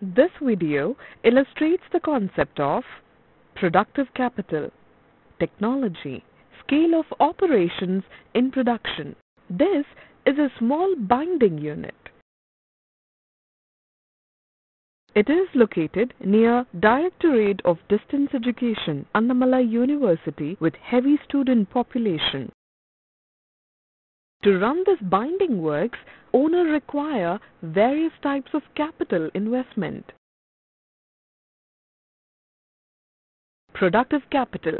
This video illustrates the concept of productive capital, technology, scale of operations in production. This is a small binding unit. It is located near Directorate of Distance Education, Annamalai University, with heavy student population. To run this binding works, owner require various types of capital investment. Productive capital.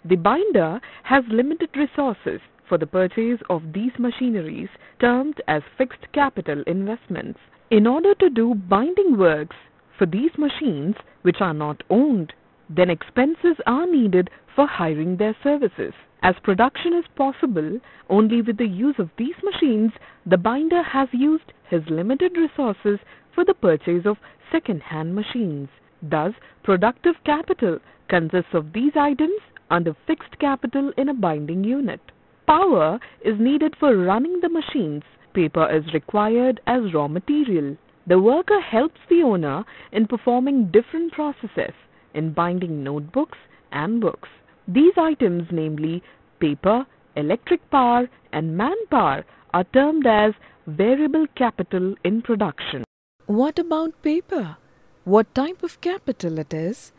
The binder has limited resources for the purchase of these machineries termed as fixed capital investments. In order to do binding works for these machines which are not owned, then expenses are needed for hiring their services. As production is possible only with the use of these machines, the binder has used his limited resources for the purchase of second-hand machines. Thus, productive capital consists of these items under fixed capital in a binding unit. Power is needed for running the machines. Paper is required as raw material. The worker helps the owner in performing different processes in binding notebooks and books. These items, namely paper, electric power and manpower, are termed as variable capital in production. What about paper? What type of capital it is?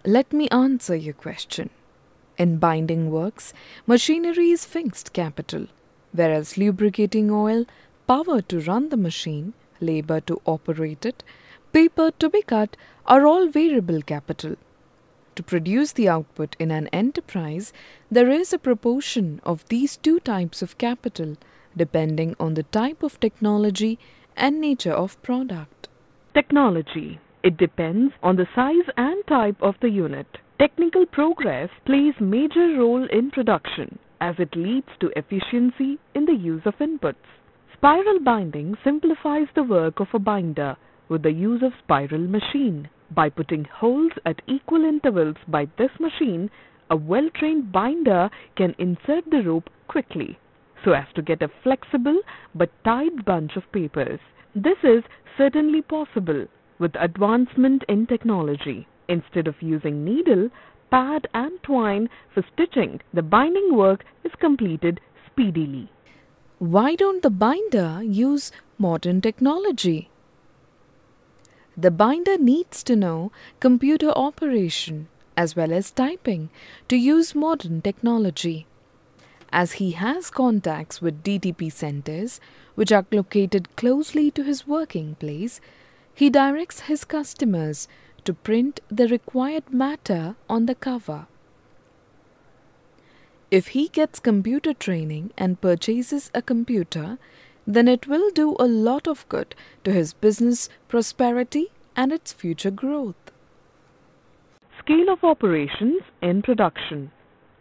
Let me answer your question. In binding works, machinery is fixed capital, whereas lubricating oil, power to run the machine, labor to operate it, paper to be cut are all variable capital. To produce the output in an enterprise, there is a proportion of these two types of capital depending on the type of technology and nature of product. Technology. It depends on the size and type of the unit. Technical progress plays major role in production as it leads to efficiency in the use of inputs. Spiral binding simplifies the work of a binder with the use of spiral machine. By putting holes at equal intervals by this machine, a well-trained binder can insert the rope quickly so as to get a flexible but tight bunch of papers. This is certainly possible with advancement in technology. Instead of using needle, pad and twine for stitching, the binding work is completed speedily. Why don't the binder use modern technology? The binder needs to know computer operation as well as typing to use modern technology. As he has contacts with DTP centers, which are located closely to his working place, he directs his customers to print the required matter on the cover. If he gets computer training and purchases a computer, then it will do a lot of good to his business prosperity and its future growth. Scale of operations in production.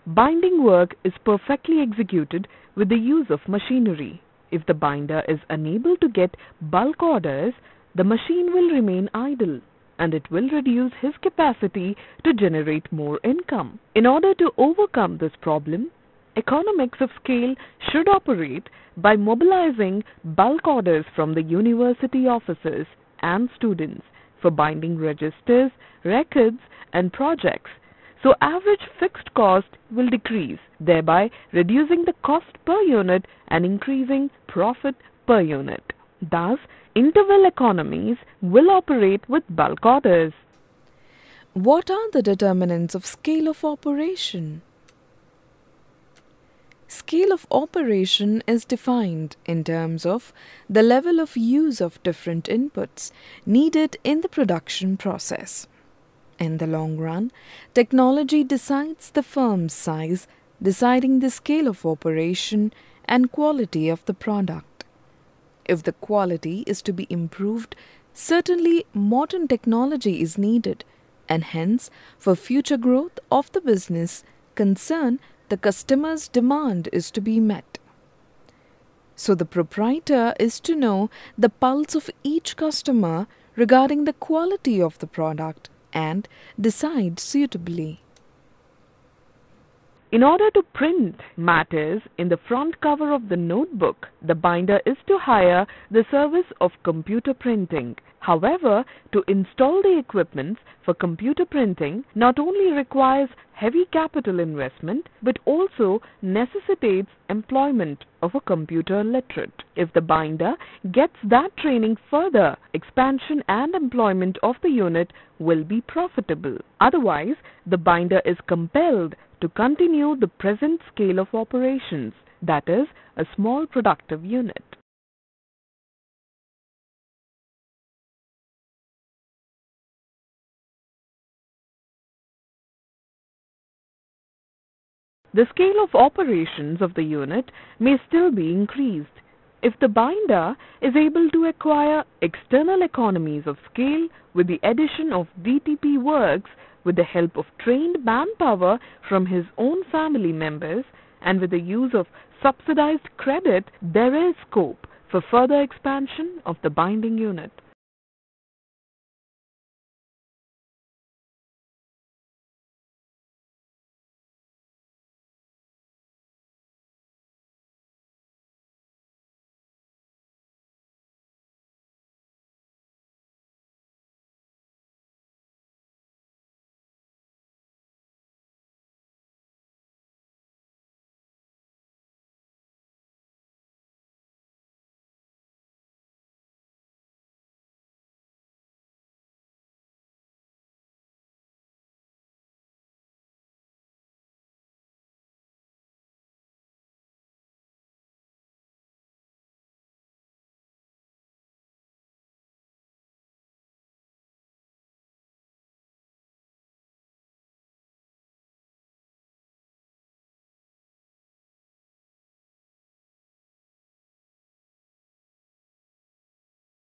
Binding work is perfectly executed with the use of machinery. If the binder is unable to get bulk orders, the machine will remain idle and it will reduce his capacity to generate more income. In order to overcome this problem, economics of scale should operate by mobilizing bulk orders from the university officers and students for binding registers, records and projects. So average fixed cost will decrease, thereby reducing the cost per unit and increasing profit per unit. Thus, interval economies will operate with bulk orders. What are the determinants of scale of operation? Scale of operation is defined in terms of the level of use of different inputs needed in the production process. In the long run, technology decides the firm's size, deciding the scale of operation and quality of the product. If the quality is to be improved, certainly modern technology is needed, and hence, for future growth of the business concern, the customer's demand is to be met. So the proprietor is to know the pulse of each customer regarding the quality of the product and decide suitably. In order to print matters in the front cover of the notebook, the binder is to hire the service of computer printing. However, to install the equipment for computer printing not only requires heavy capital investment but also necessitates employment of a computer literate. If the binder gets that training further, expansion and employment of the unit will be profitable. Otherwise, the binder is compelled to continue the present scale of operations, that is, a small productive unit. The scale of operations of the unit may still be increased. If the binder is able to acquire external economies of scale with the addition of DTP works with the help of trained manpower from his own family members and with the use of subsidized credit, there is scope for further expansion of the binding unit.